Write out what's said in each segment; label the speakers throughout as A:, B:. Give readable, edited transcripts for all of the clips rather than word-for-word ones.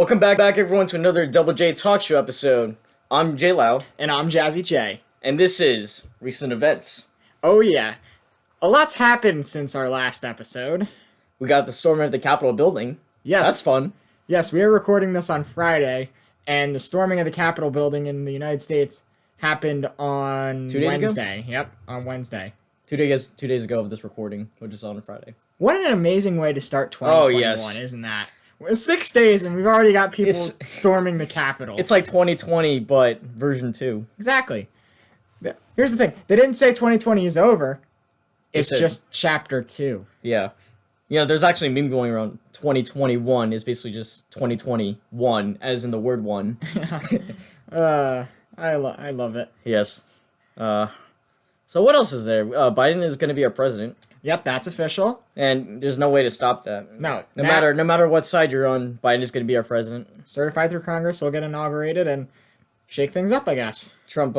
A: Welcome back, everyone, to another Double J Talk Show episode. I'm JLau,
B: And I'm Jazzy J.
A: and this is Recent Events.
B: Oh yeah, a lot's happened since our last episode.
A: We got the storming of the Capitol building.
B: Yes,
A: That's fun.
B: Yes, we are recording this on Friday, and the storming of the Capitol building in the United States happened on
A: 2 days ago?
B: Wednesday. Yep, on Wednesday.
A: 2 days ago of this recording, which is on Friday.
B: What an amazing way to start 2021,
A: yes.
B: Isn't that? It's 6 days, and we've already got people
A: It's-
B: storming the Capitol.
A: It's like 2020, but version 2.
B: Exactly. Here's the thing. They didn't say 2020 is over. It's
A: said-
B: just chapter 2.
A: Yeah. There's actually a meme going around. 2021 is basically just 2021, as in the word one.
B: I love it.
A: Yes. So what else is there? Biden is going to be our president.
B: Yep, that's official.
A: And there's no way to stop that.
B: No.
A: No matter what side you're on, Biden is going to be our president.
B: Certified through Congress, he'll get inaugurated and shake things up, I guess.
A: Trump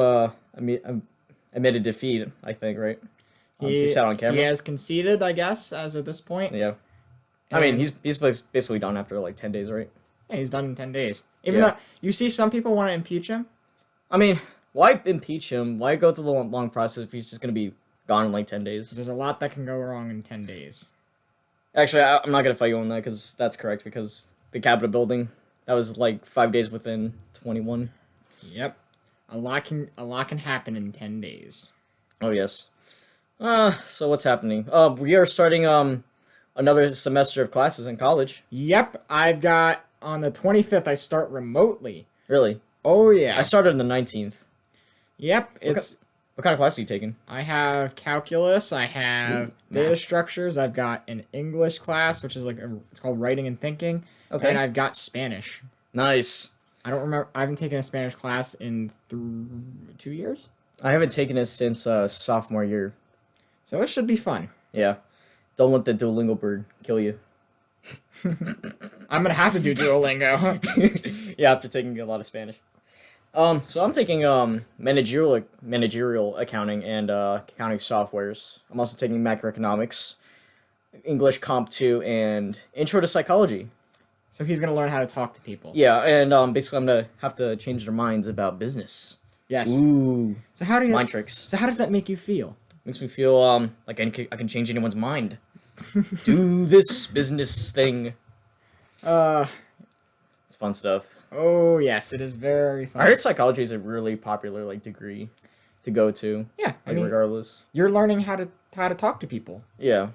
A: admitted defeat, I think, right? He sat on camera.
B: He has conceded, I guess, as of this point.
A: Yeah. I mean, he's basically done after like 10 days, right?
B: Yeah, he's done in 10 days. Even
A: Yeah.
B: though you see some people want to impeach him.
A: I mean, why impeach him? Why go through the long process if he's just going to be gone in like 10 days?
B: There's a lot that can go wrong in 10 days.
A: Actually, I'm not going to fight you on that because that's correct, because the Capitol building, that was like 5 days within 21.
B: Yep. A lot can happen in 10 days.
A: Oh, yes. So what's happening? We are starting another semester of classes in college.
B: Yep, I've got on the 25th I start remotely.
A: Really?
B: Oh yeah.
A: I started on the 19th.
B: Yep,
A: What kind of class are you taking?
B: I have calculus, I have data
A: math.
B: structures, I've got an English class, which is it's called writing and thinking,
A: Okay.
B: and I've got Spanish.
A: Nice.
B: I don't remember, I haven't taken a Spanish class in 2 years,
A: I haven't taken it since sophomore year.
B: so it should be fun.
A: Yeah. Don't let the Duolingo bird kill you.
B: I'm gonna have to do Duolingo.
A: Yeah, after taking a lot of Spanish. So I'm taking managerial accounting and accounting softwares. I'm also taking macroeconomics, English Comp 2, and Intro to Psychology.
B: So he's gonna learn how to talk to people.
A: Yeah, and basically I'm gonna have to change their minds about business.
B: Yes.
A: Ooh,
B: So how do you
A: mind tricks.
B: So how does that make you feel?
A: Makes me feel like I can change anyone's mind. Do this business thing. It's fun stuff.
B: Oh yes, it is very fun.
A: I heard psychology is a really popular like degree to go to.
B: Yeah, I
A: Like
B: mean,
A: regardless.
B: you're learning how to talk to people.
A: Yeah.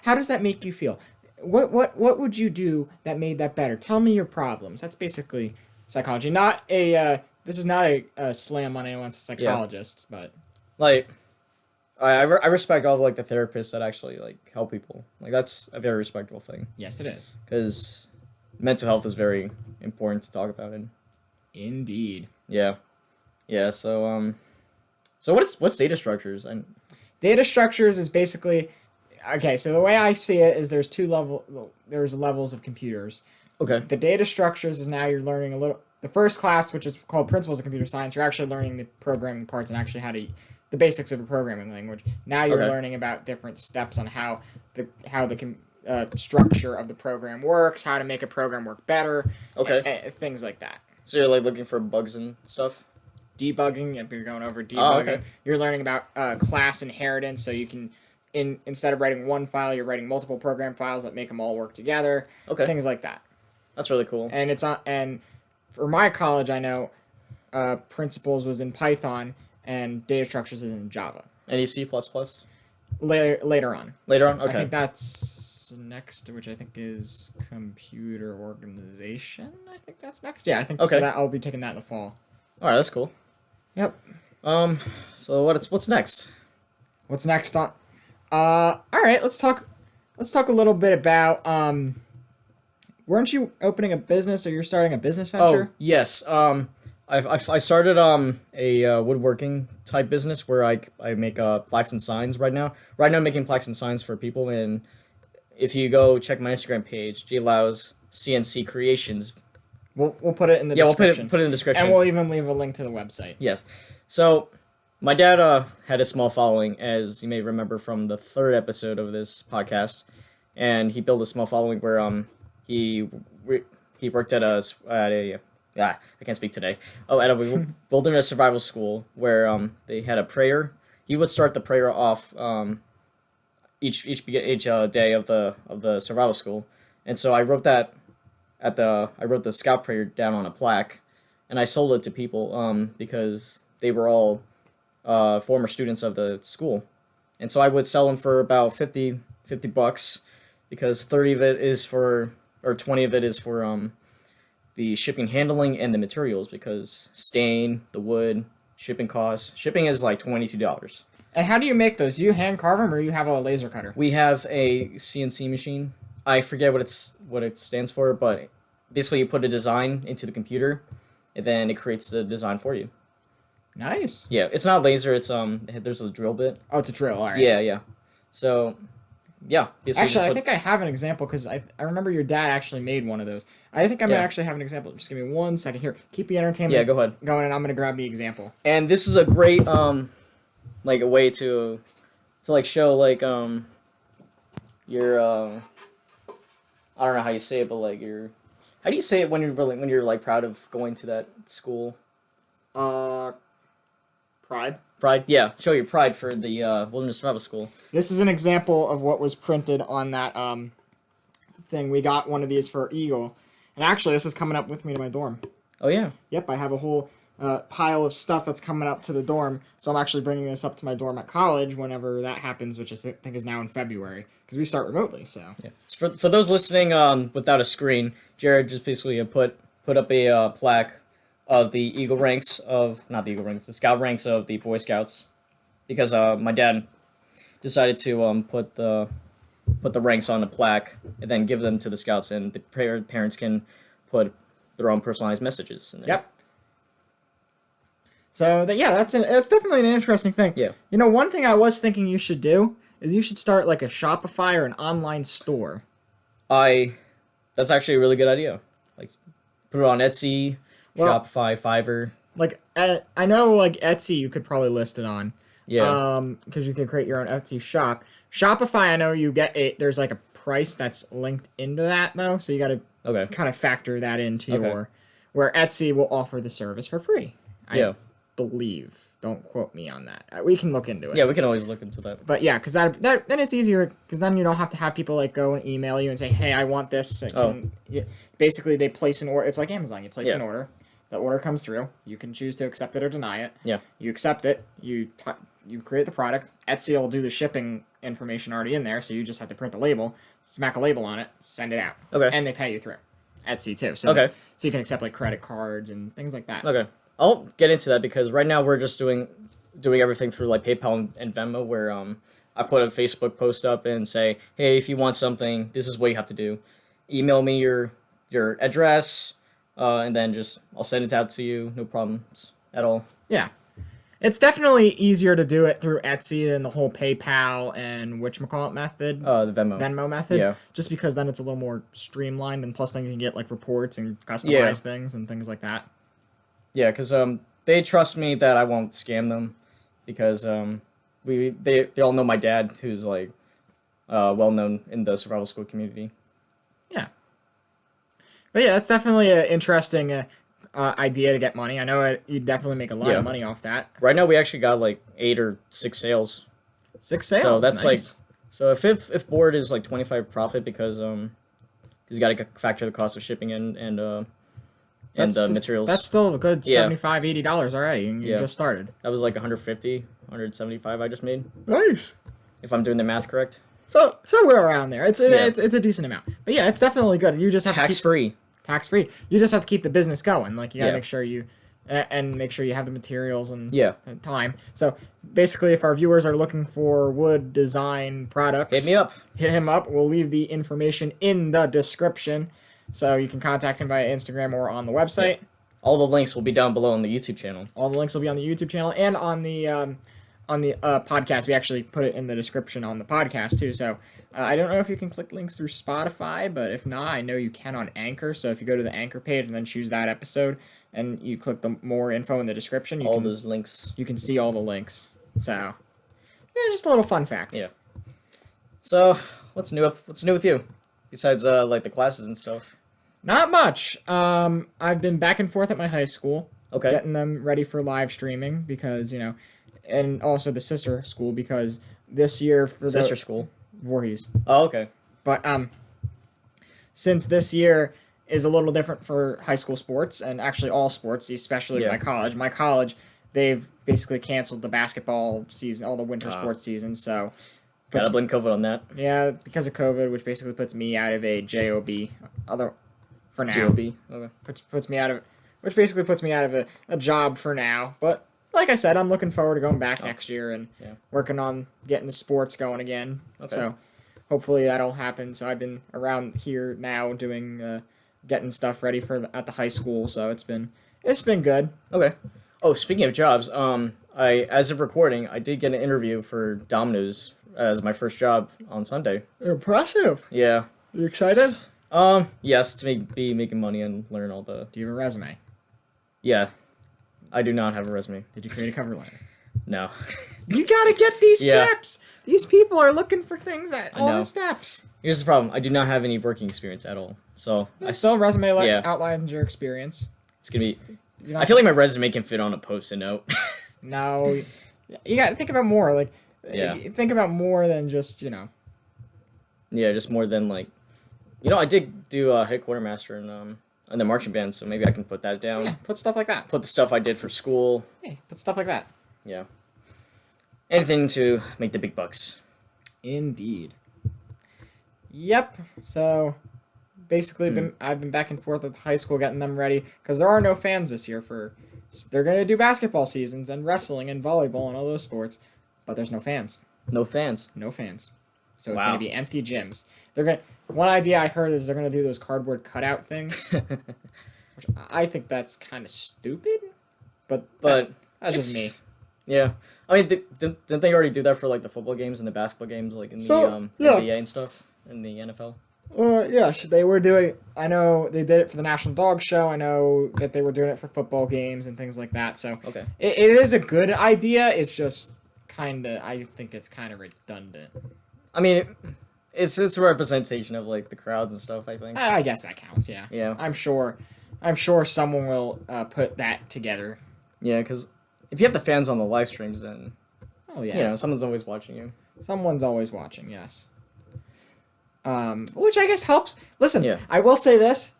B: How does that make you feel? What would you do that made that better? Tell me your problems. That's basically psychology. Not a this is not a slam on anyone's psychologist, but
A: Like I respect all the therapists that actually like help people. Like that's a very respectable thing
B: yes, it is.
A: because mental health is very important to talk about. And
B: Indeed.
A: yeah. So what's data structures? And
B: Data structures is basically okay. So the way I see it is there's levels of computers.
A: okay.
B: The data structures is now you're learning the first class, which is called Principles of Computer Science. You're actually learning the programming parts and actually the basics of a programming language. Now you're
A: Okay.
B: learning about different steps on how the structure of the program works, how to make a program work better,
A: Okay.
B: things like that.
A: So you're like looking for bugs and stuff?
B: Debugging, if you're going over debugging,
A: Oh, okay.
B: you're learning about class inheritance, so you can, instead of writing one file, you're writing multiple program files that make them all work together,
A: Okay.
B: things like that.
A: That's really cool.
B: And for my college, I know Principles was in Python and data structures is in Java.
A: Any C++?
B: Later on.
A: Later on?
B: I
A: Okay.
B: think that's next, which I think is computer organization. I think that's next. Yeah, I think so.
A: Okay.
B: That I'll be taking that in the fall.
A: Alright, that's cool.
B: Yep.
A: So what's next?
B: What's next on? All right. Let's talk a little bit about. Weren't you opening a business or you're starting a business venture?
A: Oh, yes. I started a woodworking type business where I make plaques and signs right now. Right now I'm making plaques and signs for people, and if you go check my Instagram page, JLau's CNC Creations.
B: We'll put it in the
A: Yeah,
B: description.
A: we'll put it in the description.
B: And we'll even leave a link to the website.
A: Yes. So my dad had a small following, as you may remember from the third episode of this podcast, and he built a small following where he he worked at a I can't speak today. Oh, at a wilderness survival school where they had a prayer. He would start the prayer off each day of the survival school, and so I wrote that I wrote the scout prayer down on a plaque, and I sold it to people because they were all former students of the school, and so I would sell them for about 50 bucks because 30 of it is for or 20 of it is for the shipping, handling, and the materials because stain, the wood, shipping costs. Shipping is like $22.
B: And how do you make those? Do you hand carve them or you have a laser cutter?
A: We have a CNC machine. I forget what it stands for, but basically you put a design into the computer, and then it creates the design for you.
B: Nice.
A: Yeah, it's not laser. It's there's a drill bit.
B: Oh, it's a drill. All right.
A: Yeah, yeah. So, yeah.
B: Actually, I think I have an example because I remember your dad actually made one of those. I think I might actually have an example. Just give me 1 second here. Keep the entertainment.
A: Go ahead.
B: Going, and I'm gonna grab the example.
A: And this is a great like a way to like show like your I don't know how you say it, but like your how do you say it when you're like proud of going to that school?
B: Pride.
A: Pride, yeah. Show your pride for the Wilderness Survival School.
B: This is an example of what was printed on that thing. We got one of these for Eagle, and actually, this is coming up with me to my dorm.
A: Oh yeah.
B: Yep, I have a whole pile of stuff that's coming up to the dorm, so I'm actually bringing this up to my dorm at college whenever that happens, which I think is now in February because we start remotely. So
A: yeah. For those listening without a screen, Jared just basically put up a plaque of the Eagle ranks of not the Eagle ranks, the Scout ranks of the Boy Scouts, because my dad decided to put the ranks on the plaque and then give them to the Scouts, and the parents can put their own personalized messages in there.
B: Yep. So that's definitely an interesting thing.
A: Yeah.
B: You know, one thing I was thinking you should do is you should start like a Shopify or an online store.
A: That's actually a really good idea. Like, put it on Etsy, Shopify, Fiverr.
B: Like, I know like Etsy you could probably list it on.
A: Yeah.
B: Because you can create your own Etsy shop. Shopify, I know you get there's like a price that's linked into that though, so you got to kind of factor that into your. Where Etsy will offer the service for free. I believe. Don't quote me on that. We can look into it.
A: Yeah, we can always look into that.
B: But yeah, because that then it's easier because then you don't have to have people like go and email you and say, hey, I want this. Basically, they place an order. It's like Amazon. You place an order. The order comes through. You can choose to accept it or deny it.
A: Yeah.
B: You accept it. You create the product. Etsy will do the shipping information already in there, so you just have to print the label, smack a label on it, send it out.
A: Okay.
B: And they pay you through Etsy too. So so you can accept like credit cards and things like that.
A: Okay. I'll get into that because right now we're just doing everything through like PayPal and Venmo, where I put a Facebook post up and say, hey, if you want something, this is what you have to do. Email me your address, and then I'll send it out to you. No problems at all.
B: Yeah. It's definitely easier to do it through Etsy than the whole PayPal and whatchamacallit method.
A: The
B: Venmo method.
A: Yeah.
B: Just because then it's a little more streamlined, and plus then you can get like reports and customize things and things like that.
A: Yeah, because they trust me that I won't scam them, because they all know my dad, who's like well known in the survival school community.
B: Yeah. But yeah, that's definitely an interesting idea to get money. I know you definitely make a lot of money off that.
A: Right now we actually got like 8 or 6 sales.
B: 6 sales.
A: So that's
B: nice.
A: like, so if board is like 25 profit, because you got to factor the cost of shipping and materials.
B: That's still a good $75, $80 already, and you just started.
A: That was like 150, 175 I just made.
B: Nice.
A: If I'm doing the math correct.
B: So we're around there. It's a decent amount. But yeah, it's definitely good. You just have
A: tax free.
B: Tax free. You just have to keep the business going. Like you gotta make sure you make sure you have the materials and time. So basically, if our viewers are looking for wood design products,
A: hit me up.
B: Hit him up. We'll leave the information in the description, so you can contact him via Instagram or on the website.
A: Yeah. All the links will be down below on the YouTube channel.
B: All the links will be on the YouTube channel and on the podcast. We actually put it in the description on the podcast too. So I don't know if you can click links through Spotify, but if not, I know you can on Anchor. So if you go to the Anchor page and then choose that episode and you click the more info in the description,
A: those links.
B: You can see all the links. So yeah, just a little fun fact.
A: Yeah. So what's new with you? Besides like the classes and stuff.
B: Not much. I've been back and forth at my high school,
A: Okay.
B: getting them ready for live streaming because and also the sister school because this year for
A: Sister
B: the
A: school.
B: Voorhees.
A: Oh, okay.
B: But since this year is a little different for high school sports and actually all sports, especially
A: Yeah.
B: my college. My college, they've basically canceled the basketball season, all the winter sports seasons. So,
A: Gotta blame COVID on that.
B: yeah, because of COVID, which basically puts me out of a job other for now.
A: Job. Okay.
B: Puts me out of, which basically puts me out of a job for now. But like I said, I'm looking forward to going back next year and working on getting the sports going again.
A: Okay.
B: So hopefully that'll happen. So I've been around here now doing getting stuff ready for at the high school. So it's been good.
A: Okay. Oh, speaking of jobs, as of recording, I did get an interview for Domino's as my first job on Sunday.
B: Impressive.
A: Yeah.
B: You excited?
A: Yes, to be making money and learn all the.
B: Do you have a resume?
A: Yeah, I do not have a resume.
B: Did you create a cover letter?
A: No.
B: You gotta get these
A: Yeah.
B: steps. These people are looking for things that all
A: know.
B: the steps.
A: Here's the problem: I do not have any working experience at all. So
B: Still, resume
A: Yeah.
B: outlines your experience.
A: it's gonna be.
B: You're not-
A: I feel like my resume can fit on a post-it note.
B: No, you got to think about more. Like,
A: Yeah.
B: think about more than just
A: Yeah, just more than like, I did do head quartermaster in the marching band, so maybe I can put that down.
B: Yeah, put stuff like that.
A: Put the stuff I did for school.
B: Hey, put stuff like that.
A: Yeah. Anything to make the big bucks.
B: Indeed. Yep. So, basically, I've been back and forth with high school getting them ready because there are no fans this year for. They're gonna do basketball seasons and wrestling and volleyball and all those sports, but there's no fans.
A: No fans.
B: No fans. So it's
A: Wow.
B: gonna be empty gyms. They're gonna. One idea I heard is they're gonna do those cardboard cutout things, which I think that's kind of stupid. But that's just me.
A: Yeah. I mean, didn't they already do that for like the football games and the basketball games, like in
B: So,
A: the
B: yeah.
A: NBA and stuff, in the NFL?
B: Yes, they were doing. I know they did it for the National Dog Show. I know that they were doing it for football games and things like that. So
A: Okay.
B: it is a good idea. It's just kind of. I think it's kind of redundant.
A: I mean, it's a representation of like the crowds and stuff, I think.
B: I guess that counts. Yeah.
A: Yeah.
B: I'm sure someone will put that together.
A: Yeah, because if you have the fans on the live streams, then
B: Oh yeah.
A: someone's always watching you.
B: Someone's always watching, yes. Which I guess helps. Listen,
A: Yeah.
B: I will say this.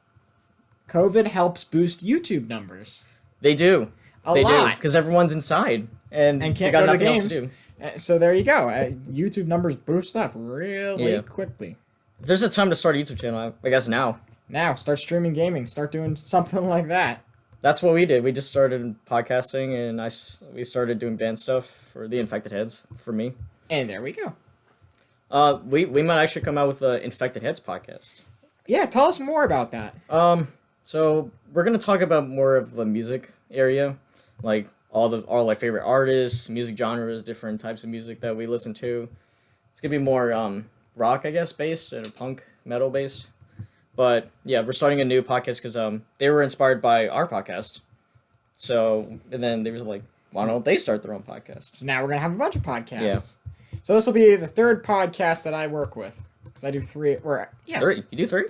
B: COVID helps boost YouTube numbers.
A: They do.
B: A
A: They
B: lot.
A: do, because everyone's inside and
B: And
A: they
B: can't
A: got
B: go to
A: nothing else
B: games.
A: to do.
B: So there you go. YouTube numbers boost up really
A: Yeah.
B: quickly.
A: If there's a time to start a YouTube channel, I guess now.
B: Now, start streaming gaming. Start doing something like that.
A: That's what we did. We just started podcasting, and we started doing band stuff for the Infected Heads for me.
B: And there we go.
A: We might actually come out with the Infected Heads podcast.
B: Yeah, tell us more about that.
A: So we're gonna talk about more of the music area, like all like favorite artists, music genres, different types of music that we listen to. It's gonna be more rock, I guess, based and punk metal based. But yeah, we're starting a new podcast because they were inspired by our podcast. So and then they were like, why don't they start their own podcast?
B: So now we're going to have a bunch of podcasts.
A: Yeah.
B: So this will be the third podcast that I work with. Because I do three. Yeah.
A: 3? You do 3?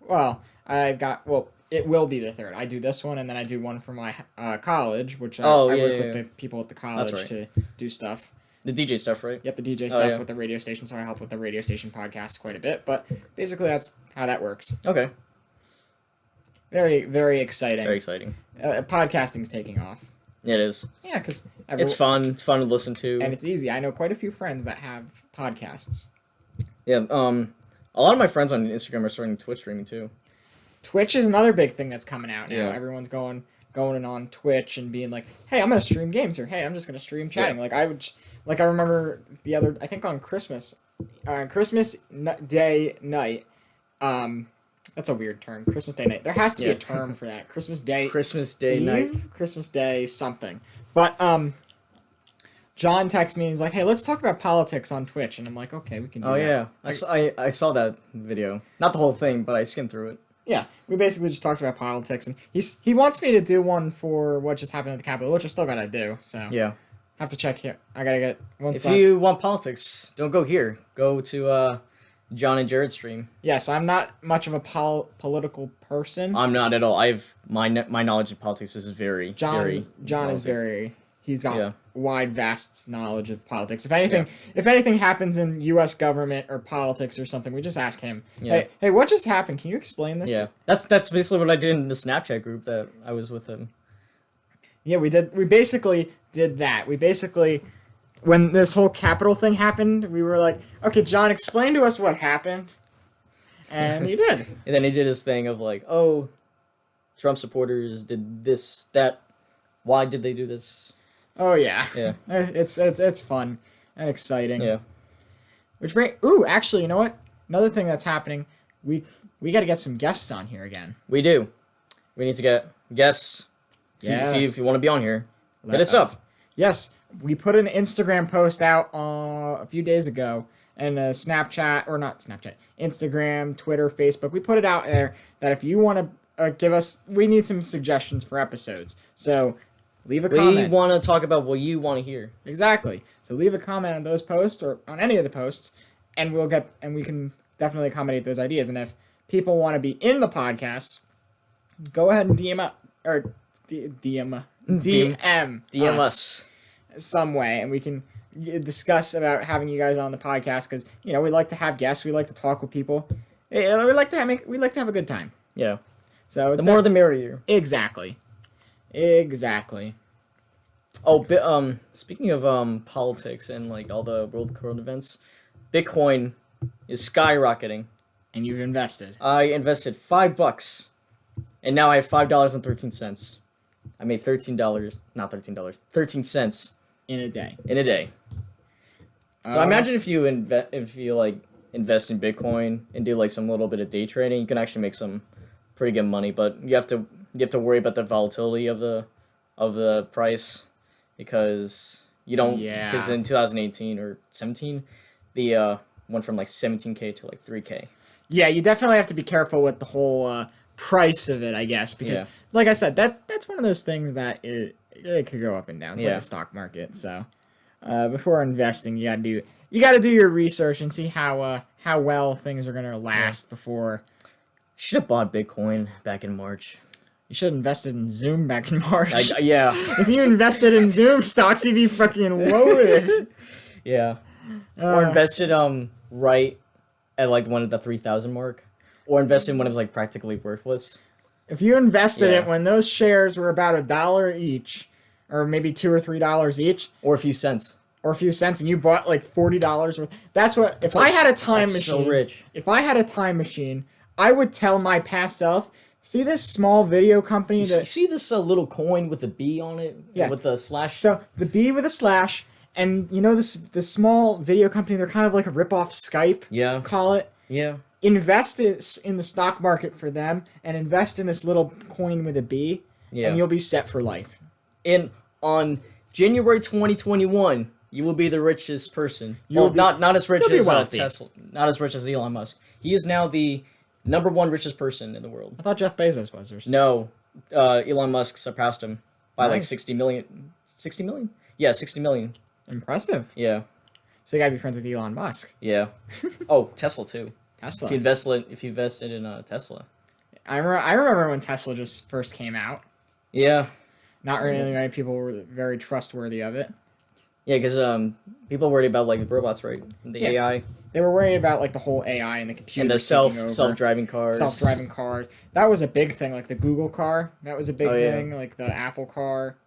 B: Well, it will be the third. I do this one, and then I do one for my college, which I work with the people at the college
A: right.
B: to do stuff.
A: The DJ stuff, right?
B: Yep, the DJ stuff
A: yeah.
B: with the radio station, so I help with the radio station podcast quite a bit. But basically, that's how that works.
A: Okay.
B: Very, very exciting.
A: Very exciting.
B: Podcasting's taking off.
A: Yeah, it is.
B: Yeah, because
A: It's fun. It's fun to listen to.
B: and it's easy. I know quite a few friends that have podcasts.
A: Yeah. A lot of my friends on Instagram are starting Twitch streaming too.
B: Twitch is another big thing that's coming out now.
A: Yeah.
B: Everyone's going on Twitch and being like, "Hey, I'm gonna stream games," or "Hey, I'm just gonna stream chatting."
A: Yeah.
B: I remember I think on Christmas Day night. That's a weird term. Christmas Day night. There has to be
A: Yeah.
B: a term for that. Christmas Day.
A: Christmas Day
B: Eve?
A: night.
B: Christmas Day something. But John texted me and he's like, "Hey, let's talk about politics on Twitch." And I'm like, "Okay, we can do
A: Oh
B: that."
A: yeah, I saw that video. Not the whole thing, but I skimmed through it.
B: Yeah, we basically just talked about politics, and he wants me to do one for what just happened at the Capitol, which I still gotta do. So
A: Yeah.
B: have to check here. I gotta get one.
A: If you want politics, don't go here. Go to John and Jared stream.
B: Yes, I'm not much of a political person.
A: I'm not at all. I've my knowledge of politics is very
B: John is
A: relative.
B: very. He's got
A: Yeah.
B: wide, vast knowledge of politics. If anything happens in U.S. government or politics or something, we just ask him.
A: Yeah.
B: Hey, what just happened? Can you explain this?
A: Yeah, that's basically what I did in the Snapchat group that I was with him.
B: Yeah, we did. We basically did that. We basically, when this whole Capitol thing happened, we were like, okay, John, explain to us what happened. And he did.
A: And then he did his thing of like, oh, Trump supporters did this, that. Why did they do this?
B: Oh yeah.
A: Yeah.
B: It's fun and exciting.
A: Yeah.
B: Actually, you know what? Another thing that's happening, we got to get some guests on here again.
A: We do. We need to get guests. If you want to be on here, hit us up.
B: Yes, we put an Instagram post out a few days ago, and Snapchat, or not Snapchat, Instagram, Twitter, Facebook. We put it out there that if you want to give us, we need some suggestions for episodes. So leave a comment.
A: We want to talk about what you want to hear.
B: Exactly. So leave a comment on those posts or on any of the posts, and we can definitely accommodate those ideas. And if people want to be in the podcast, go ahead and DM
A: us
B: some way, and we can discuss about having you guys on the podcast, because we like to have guests, we like to talk with people, we like to have a good time.
A: Yeah.
B: So it's
A: the more the merrier.
B: Exactly.
A: Oh, speaking of politics and like all the world current events, Bitcoin is skyrocketing.
B: And you've invested.
A: I invested $5, and now I have $5.13. I made $13
B: in a day.
A: So imagine if you invest in Bitcoin and do like some little bit of day trading, you can actually make some pretty good money. But you have to worry about the volatility of the price, because you don't.
B: Yeah.
A: Because in 2018 or 17, the went from like 17K to like 3K.
B: Yeah, you definitely have to be careful with the whole price of it, I guess, because like I said, that's one of those things that it could go up and down. It's like the stock market. So before investing, you gotta do your research and see how well things are gonna last before.
A: Should have bought Bitcoin back in March.
B: You should have invested in Zoom back in March.
A: Yeah.
B: If you invested in Zoom stocks, you'd be fucking loaded.
A: Yeah. Or invested right at like one of the 3,000 mark. Or invested when it was like practically worthless.
B: If you invested it when those shares were about $1 each, or maybe $2 or $3 each,
A: or a few cents,
B: and you bought like $40 worth. That's what. If I had a time machine,
A: so rich.
B: If I had a time machine, I would tell my past self, see this small video company that
A: you see this little coin with a B on it, with the slash.
B: So the B with a slash, and this small video company, they're kind of like a rip-off Skype.
A: Yeah.
B: Call it.
A: Yeah.
B: Invest it in the stock market for them, and invest in this little coin with a B, and you'll be set for life.
A: And on January 2021, you will be the richest person. Not as rich as Tesla, not as rich as Elon Musk. He is now the #1 richest person in the world.
B: I thought Jeff Bezos was.
A: No, Elon Musk surpassed him by like 60 million. 60 million? Yeah, 60 million.
B: Impressive.
A: Yeah.
B: So you gotta be friends with Elon Musk.
A: Yeah. Oh, Tesla too.
B: Tesla.
A: If you invested in Tesla.
B: I remember when Tesla just first came out.
A: Yeah.
B: Not really many people were very trustworthy of it.
A: Yeah, because people worried about like the robots, right? The AI.
B: They were worried about like the whole AI and the computer
A: and the self-driving cars.
B: Self-driving cars. That was a big thing. Like the Google car. That was a big thing. Like the Apple car.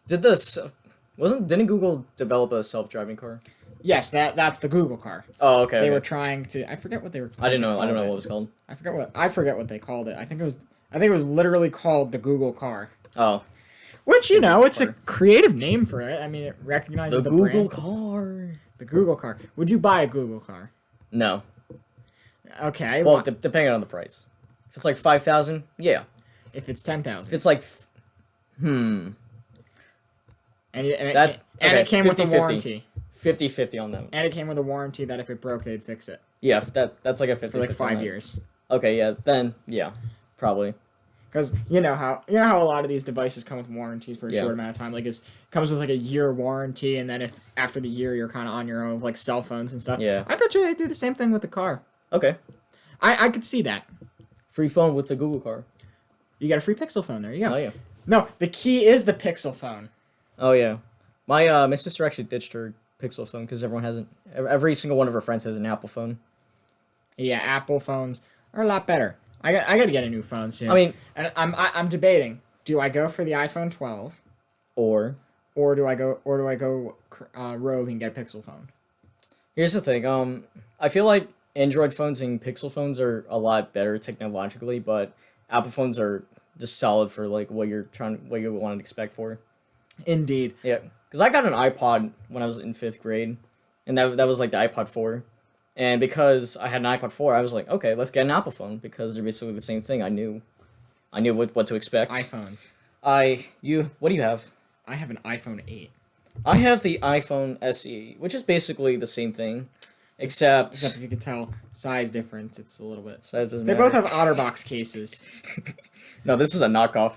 A: Didn't Google develop a self-driving car?
B: Yes, that's the Google car.
A: Oh, okay.
B: They were trying to. I forget what they were.
A: I don't know what it was called.
B: I forget what they called it. I think it was literally called the Google car.
A: Oh.
B: Which it's a creative name for it. I mean, it recognizes the
A: Google
B: brand.
A: car.
B: The Google car. Would you buy a Google car?
A: No.
B: Okay.
A: Well, depending on the price. If it's like 5,000, yeah.
B: If it's 10,000.
A: If it's like,
B: And it came
A: 50,
B: with a warranty.
A: 50-50 on them.
B: And it came with a warranty that if it broke, they'd fix it.
A: Yeah, that's like a 50
B: for like 5 years.
A: Okay, yeah, then yeah, probably.
B: Because you know how a lot of these devices come with warranties for a
A: Yeah.
B: short amount of time. Like it comes with like a year warranty, and then if after the year you're kind of on your own with like cell phones and stuff.
A: Yeah.
B: I bet you they do the same thing with the car.
A: Okay.
B: I could see that.
A: Free phone with the Google car.
B: You got a free Pixel phone. There you go.
A: Oh yeah.
B: No, the key is the Pixel phone.
A: Oh yeah. My sister actually ditched her Pixel phone because every single one of her friends has an Apple phone.
B: Yeah, Apple phones are a lot better. I got to get a new phone soon.
A: I mean,
B: and I'm debating. Do I go for the iPhone 12
A: or
B: or do I go rogue and get a Pixel phone?
A: here's the thing. I feel like Android phones and Pixel phones are a lot better technologically, but Apple phones are just solid for like what you want to expect for.
B: Indeed.
A: Yeah, because I got an iPod when I was in 5th grade, and that was like the iPod 4. And because I had an iPod 4, I was like, okay, let's get an Apple phone because they're basically the same thing. I knew what to expect.
B: iPhones.
A: What do you have?
B: I have an iPhone 8.
A: I have the iPhone SE, which is basically the same thing, except
B: Except if you could tell size difference, it's a little bit.
A: size doesn't
B: They
A: matter.
B: both have OtterBox cases.
A: No, this is a knockoff.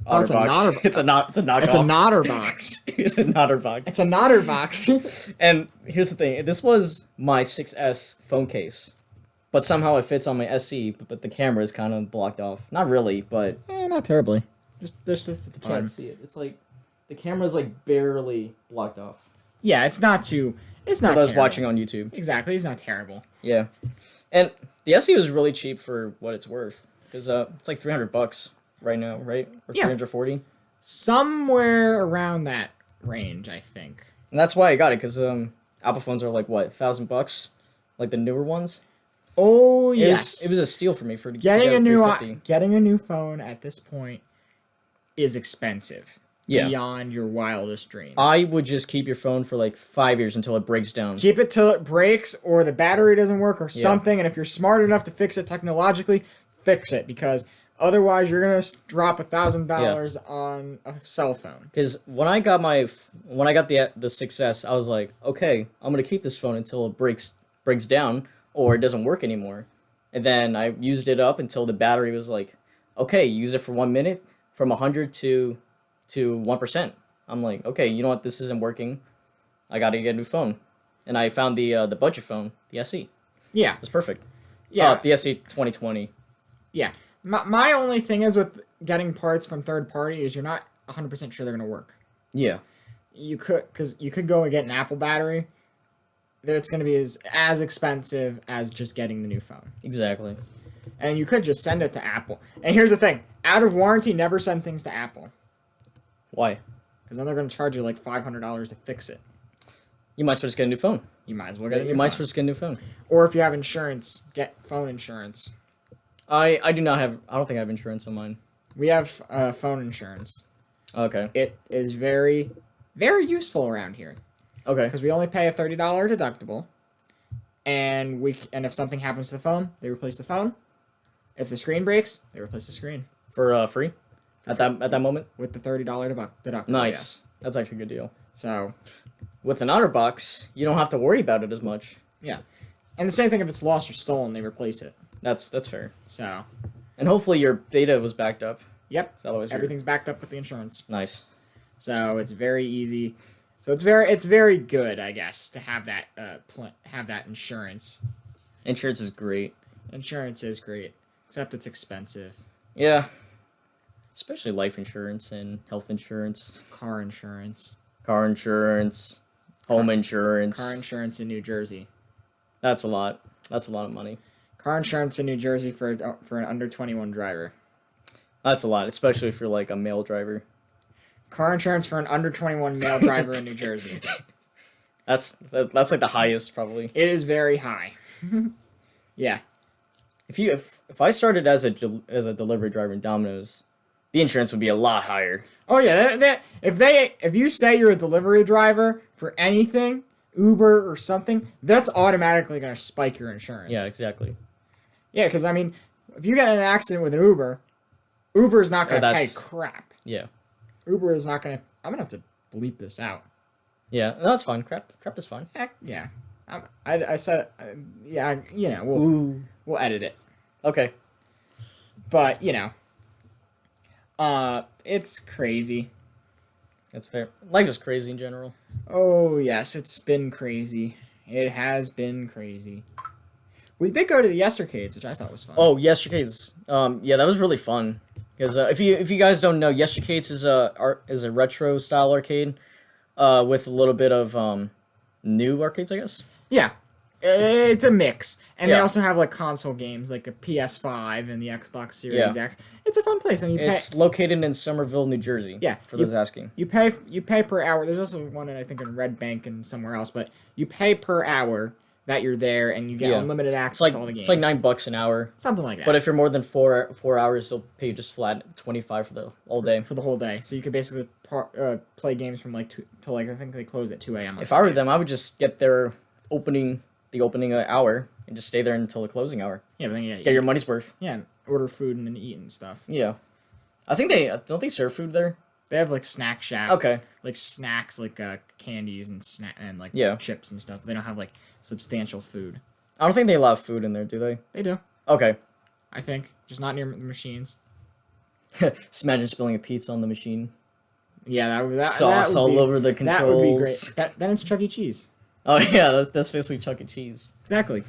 B: Oh, it's a
A: OtterBox.
B: Notter-
A: It's a knockoff.
B: It's a Notterbox.
A: It's a Notterbox.
B: It's a Notterbox.
A: And here's the thing. This was my 6S phone case. But somehow it fits on my SE, but the camera is kind of blocked off. Not really, but
B: Not terribly. Just at the
A: I can't see it. It's like the camera's like barely blocked off.
B: Yeah, it's not too. It's
A: For
B: not.
A: those
B: terrible.
A: watching on YouTube.
B: Exactly, it's not terrible.
A: Yeah. And the SE was really cheap for what it's worth. Because it's like $300 right now, right? Or
B: Yeah.
A: 340.
B: Somewhere around that range, I think.
A: And that's why I got it, because Apple phones are like, what, $1,000? Like the newer ones?
B: Oh
A: It
B: yes,
A: was a steal for me to
B: getting
A: get
B: a new
A: 350.
B: getting a new phone at this point is expensive.
A: Yeah.
B: Beyond your wildest dreams.
A: I would just keep your phone for like 5 years until it breaks down.
B: Keep it till it breaks or the battery doesn't work or something, and if you're smart enough to fix it technologically, fix it, because otherwise you're gonna drop $1,000 on a cell phone.
A: Because when I got the 6S, I was like, okay, I'm gonna keep this phone until it breaks down or it doesn't work anymore. And then I used it up until the battery was like, okay, use it for 1 minute from 100 to 1%. I'm like, okay, you know what? This isn't working. I gotta get a new phone. And I found the budget phone, the SE.
B: Yeah,
A: It was perfect.
B: yeah,
A: The SE 2020.
B: yeah. My only thing is with getting parts from third party is you're not 100% sure they're gonna work.
A: Yeah.
B: You could go and get an Apple battery. It's gonna be as expensive as just getting the new phone.
A: Exactly.
B: And you could just send it to Apple. And here's the thing: out of warranty, never send things to Apple,
A: Why?
B: because then they're gonna charge you like $500 to fix it.
A: You might as well just get a new phone.
B: You might as well get a
A: You
B: new
A: might as
B: phone.
A: well just get a new phone.
B: Or if you have insurance, get phone insurance.
A: I do not have. I don't think I have insurance on mine.
B: We have phone insurance.
A: Okay.
B: It is very, very useful around here
A: Okay.
B: because we only pay a $30 deductible, and if something happens to the phone, they replace the phone. If the screen breaks, they replace the screen
A: For free, at that moment.
B: with the $30 deductible.
A: Nice. That's actually a good deal.
B: Yeah. So
A: With an OtterBox, you don't have to worry about it as much.
B: yeah, and the same thing if it's lost or stolen, they replace it.
A: That's fair.
B: So
A: And hopefully your data was backed up.
B: yep,
A: Otherwise,
B: everything's backed up with the insurance.
A: nice.
B: So it's very easy. So it's very good, I guess, to have that have that insurance.
A: Insurance is great.
B: Insurance is great, except it's expensive.
A: Yeah. Especially life insurance and health insurance,
B: Car insurance.
A: car insurance, home insurance.
B: Car insurance in New Jersey.
A: That's a lot. That's a lot of money.
B: Car insurance in New Jersey for an under 21 driver.
A: That's a lot, especially if you're like a male driver.
B: Car insurance for an under 21 male driver in New Jersey.
A: That's like the highest probably.
B: It is very high. Yeah.
A: If I started as a delivery driver in Domino's, the insurance would be a lot higher.
B: Oh yeah. If you say you're a delivery driver for anything, Uber or something, that's automatically gonna spike your insurance.
A: Yeah, exactly.
B: Yeah, because I mean, if you get in an accident with an Uber, Uber is not gonna pay
A: that's-
B: crap.
A: Yeah.
B: Uber is not gonna. I'm gonna have to bleep this out.
A: Yeah, no, that's fine. Crap is fine.
B: Heck, yeah. I said, yeah,
A: Ooh.
B: we'll edit it.
A: Okay.
B: But, It's crazy.
A: That's fair. Life is crazy in general.
B: Oh yes, it's been crazy. It has been crazy. We did go to the Yestercades, which I thought was fun.
A: Oh, Yestercades. Yeah, that was really fun. Because if you guys don't know, Yestercades is a retro style arcade, with a little bit of new arcades, I guess.
B: Yeah, it's a mix, and they
A: Yeah.
B: also have like console games, like a PS5 and the Xbox Series
A: Yeah.
B: X. It's a fun place, and you pay.
A: It's located in Somerville, New Jersey.
B: Yeah,
A: For those asking.
B: You pay per hour. There's also one I think in Red Bank and somewhere else, but you pay per hour that you're there, and you get
A: Yeah.
B: unlimited access
A: It's like
B: to all the games.
A: it's like $9 an hour.
B: Something like that.
A: But if you're more than four hours, they'll pay you just flat 25 for the whole day.
B: For the whole day, so you could basically play games from like 2 to like I think they close at 2 a.m.
A: If I were them, I would just get their opening hour and just stay there until the closing hour.
B: Yeah, but then
A: Get your money's worth.
B: yeah, and order food and then eat and stuff.
A: Yeah, I think don't they serve food there.
B: They have like snack shack.
A: Okay.
B: Like snacks, like candies and like
A: Yeah.
B: chips and stuff. They don't have like substantial food.
A: I don't think they allow food in there, do they?
B: They do,
A: Okay.
B: I think, just not near the machines.
A: Just imagine spilling a pizza on the machine.
B: Yeah, that
A: Sauce
B: that would
A: all
B: be,
A: over the
B: That would be
A: controls.
B: great. Then it's Chuck E. Cheese.
A: Oh yeah, that's basically Chuck E. Cheese.
B: Exactly.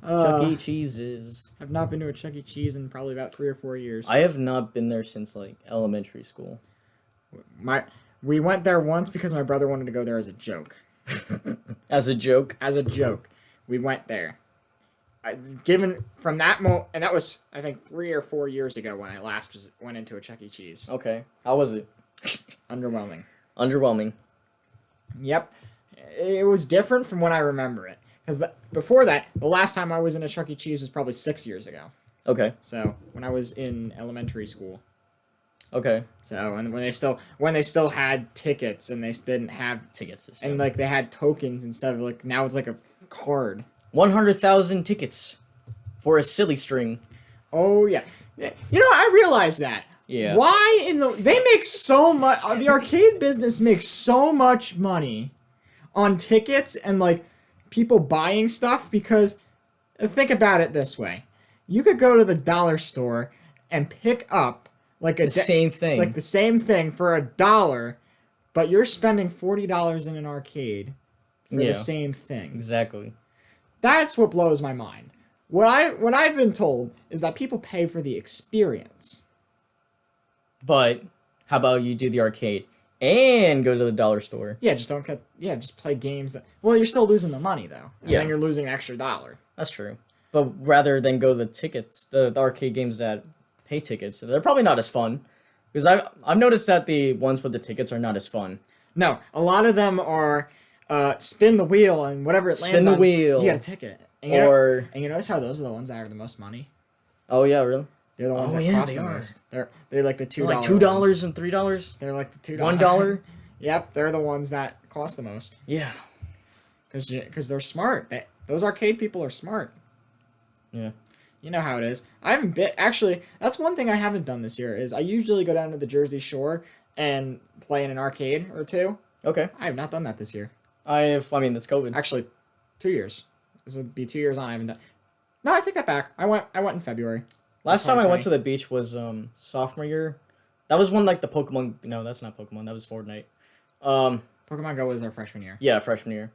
A: Chuck E. Cheese's.
B: I've not been to a Chuck E. Cheese in probably about 3 or 4 years.
A: I have not been there since like elementary school.
B: We went there once because my brother wanted to go there as a joke.
A: As a joke.
B: As a joke, we went there. Given from that moment, and that was I think 3 or 4 years ago when I last went into a Chuck E. Cheese.
A: Okay. How was it?
B: Underwhelming.
A: Underwhelming.
B: Yep, it was different from when I remember it. Because before that, the last time I was in a Chuck E. Cheese was probably 6 years ago.
A: Okay.
B: So when I was in elementary school.
A: Okay.
B: So and when they still had tickets and they didn't have
A: Ticket system.
B: and like they had tokens and stuff. Like now it's like a card.
A: 100,000 tickets for a silly string.
B: Oh yeah, you know I realized that.
A: Yeah.
B: Why they make so much? The arcade business makes so much money on tickets and like people buying stuff because think about it this way: you could go to the dollar store and pick up like
A: The same thing.
B: like the same thing for $1, but you're spending $40 in an arcade for
A: Yeah.
B: the same thing.
A: Exactly.
B: That's what blows my mind. What I've been told is that people pay for the experience.
A: But how about you do the arcade and go to the dollar store?
B: Yeah, just play games that. Well, you're still losing the money though. And
A: Yeah.
B: then you're losing an extra $1.
A: That's true. But rather than go to the tickets, the arcade games that pay tickets, they're probably not as fun. Because I've noticed that the ones with the tickets are not as fun.
B: No, a lot of them are spin the wheel and whatever it lands
A: Spin the
B: on,
A: wheel.
B: you get a ticket. And you notice how those are the ones that are the most money.
A: Oh yeah, really?
B: They're the ones
A: Oh,
B: that
A: yeah,
B: cost
A: they
B: the
A: are.
B: most. They're like the
A: Like
B: $2
A: $2 and $3.
B: They're like the $2
A: $1.
B: Yep, they're the ones that cost the most
A: Yeah.
B: because they're smart. Those arcade people are smart.
A: Yeah.
B: You know how it is. I haven't been actually. That's one thing I haven't done this year. Is I usually go down to the Jersey Shore and play in an arcade or two.
A: Okay.
B: I have not done that this year.
A: I mean, that's COVID.
B: Actually, 2 years. This would be 2 years on. I haven't done. No, I take that back. I went in February.
A: Last time I went
B: 2020.
A: to the beach was sophomore year. That was when like the Pokemon. No, that's not Pokemon. That was Fortnite.
B: Pokemon Go was our freshman year.
A: Yeah, freshman year.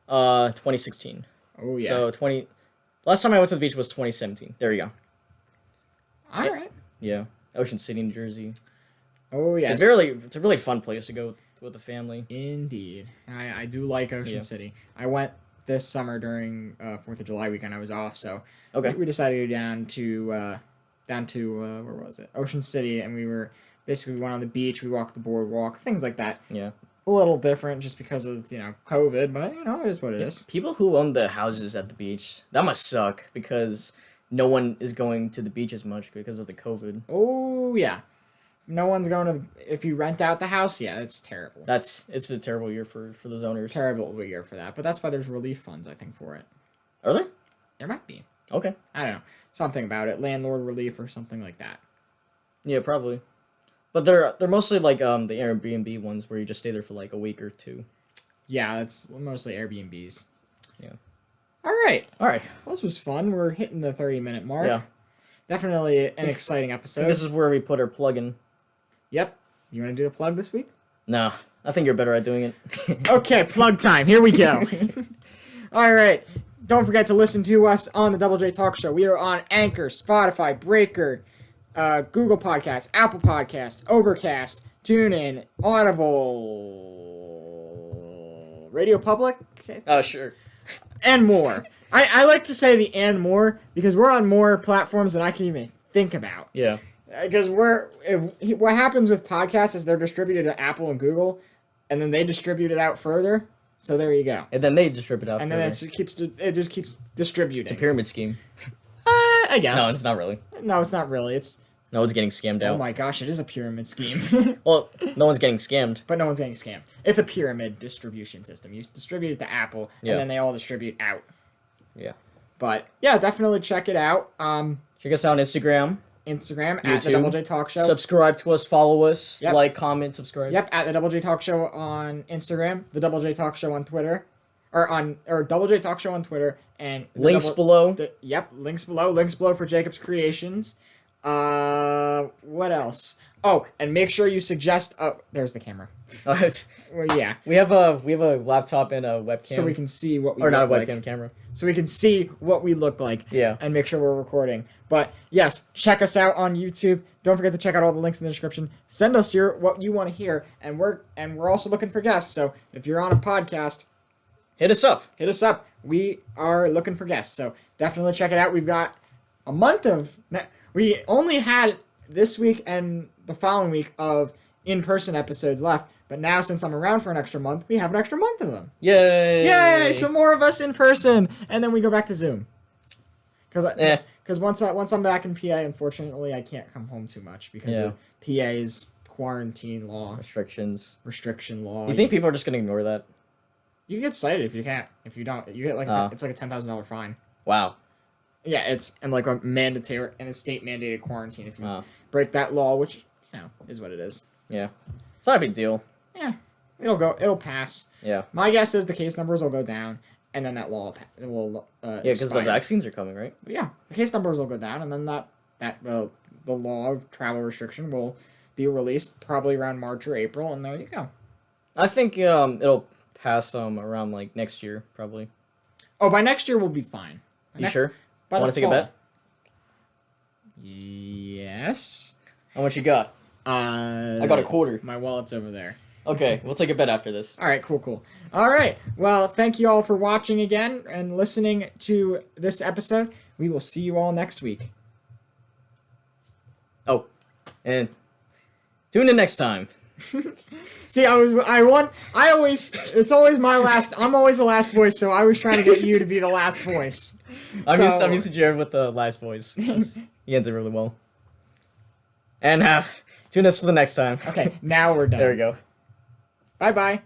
A: 2016.
B: Oh yeah.
A: So Last time I went to the beach was 2017. There you go.
B: All right.
A: Yeah, Ocean City, New Jersey.
B: Oh yes.
A: It's a really fun place to go with the family.
B: Indeed. I do like Ocean
A: Yeah.
B: City. I went this summer during 4th of July weekend. I was off, so
A: Okay.
B: we decided to go down to where was it? Ocean City, and we went on the beach. We walked the boardwalk, things like that.
A: Yeah.
B: A little different just because of COVID, but it is what it is.
A: People who own the houses at the beach, that must suck because no one is going to the beach as much because of the COVID.
B: Oh yeah, no one's going to. If you rent out the house, yeah, it's terrible.
A: It's a terrible year for those owners.
B: Terrible year for that, but that's why there's relief funds, I think, for it.
A: Are there?
B: There might be.
A: Okay.
B: I don't know, something about it, landlord relief or something like that.
A: Yeah, probably. But they're mostly like the Airbnb ones where you just stay there for like a week or two.
B: Yeah, that's mostly Airbnbs.
A: Yeah.
B: All right.
A: All right.
B: Well, this was fun. We're hitting the 30-minute mark.
A: Yeah.
B: definitely an exciting episode.
A: This is where we put our plug in.
B: Yep. You want to do a plug this week?
A: No, I think you're better at doing it.
B: Okay, plug time. Here we go. All right. Don't forget to listen to us on the Double J Talk Show. We are on Anchor, Spotify, Breaker, Google Podcasts, Apple Podcasts, Overcast, TuneIn, Audible, Radio Public.
A: Oh, sure.
B: And more. I like to say the and more because we're on more platforms than I can even think about.
A: Yeah.
B: Because what happens with podcasts is they're distributed to Apple and Google, and then they distribute it out further. So there you go.
A: And then they distribute out.
B: And
A: further.
B: then it just keeps distributing.
A: It's a pyramid scheme.
B: I guess.
A: No, it's not really.
B: No, it's not really. It's
A: No one's getting scammed out.
B: oh my gosh, it is a pyramid scheme.
A: Well, no one's getting scammed.
B: But no one's getting scammed. It's a pyramid distribution system. You distribute it to Apple,
A: Yeah.
B: and then they all distribute out.
A: Yeah.
B: But yeah, definitely check it out.
A: Check us out on Instagram.
B: Instagram at
A: YouTube.
B: the Double J Talk Show.
A: Subscribe to us, follow us,
B: Yep.
A: like, comment, subscribe.
B: Yep, at the Double J Talk Show on Instagram, the Double J Talk Show on Twitter, or Double J Talk Show on Twitter, and
A: Links below.
B: Links below. Links below for Jacob's Creations. What else? Oh, and make sure you suggest. Oh, there's the camera. Well, yeah,
A: we have a laptop and a webcam.
B: so we can see what we
A: or not a
B: look
A: webcam,
B: like.
A: camera.
B: So we can see what we look like.
A: Yeah.
B: And make sure we're recording. But yes, check us out on YouTube. Don't forget to check out all the links in the description. Send us what you want to hear, and we're also looking for guests. So if you're on a podcast,
A: Hit us up.
B: hit us up. We are looking for guests. So definitely check it out. We've got a month of. We only had this week and the following week of in-person episodes left. But now, since I'm around for an extra month, we have an extra month of them.
A: Yay!
B: Yay! Some more of us in person, and then we go back to Zoom. Because once I'm back in PA, unfortunately, I can't come home too much because of PA's quarantine law, restriction law.
A: You think people are just gonna ignore that?
B: You get cited if you can't. If you don't, you get it's like a $10,000 fine.
A: Wow.
B: Yeah, it's like a mandatory and a state mandated quarantine if you break that law, which is what it is.
A: Yeah. It's not a big deal.
B: Yeah, it'll pass.
A: Yeah.
B: My guess is the case numbers will go down, and then that law will
A: because the vaccines are coming, right?
B: But yeah, the case numbers will go down, and then the law of travel restriction will be released probably around March or April, and there you go.
A: I think it'll pass around like next year probably.
B: Oh, by next year we'll be fine.
A: You sure?
B: By
A: Want to take a bet?
B: Yes.
A: How much you got? I got a quarter.
B: My wallet's over there.
A: Okay, we'll take a bet after this.
B: All right, cool. All right. Well, thank you all for watching again and listening to this episode. We will see you all next week.
A: Oh, and tune in next time.
B: See, it's always my last. I'm always the last voice, so I was trying to get you to be the last voice.
A: I'm used to Jared with the last voice. He ends it really well. And tune us for the next time.
B: Okay, now we're done.
A: There we go.
B: Bye-bye.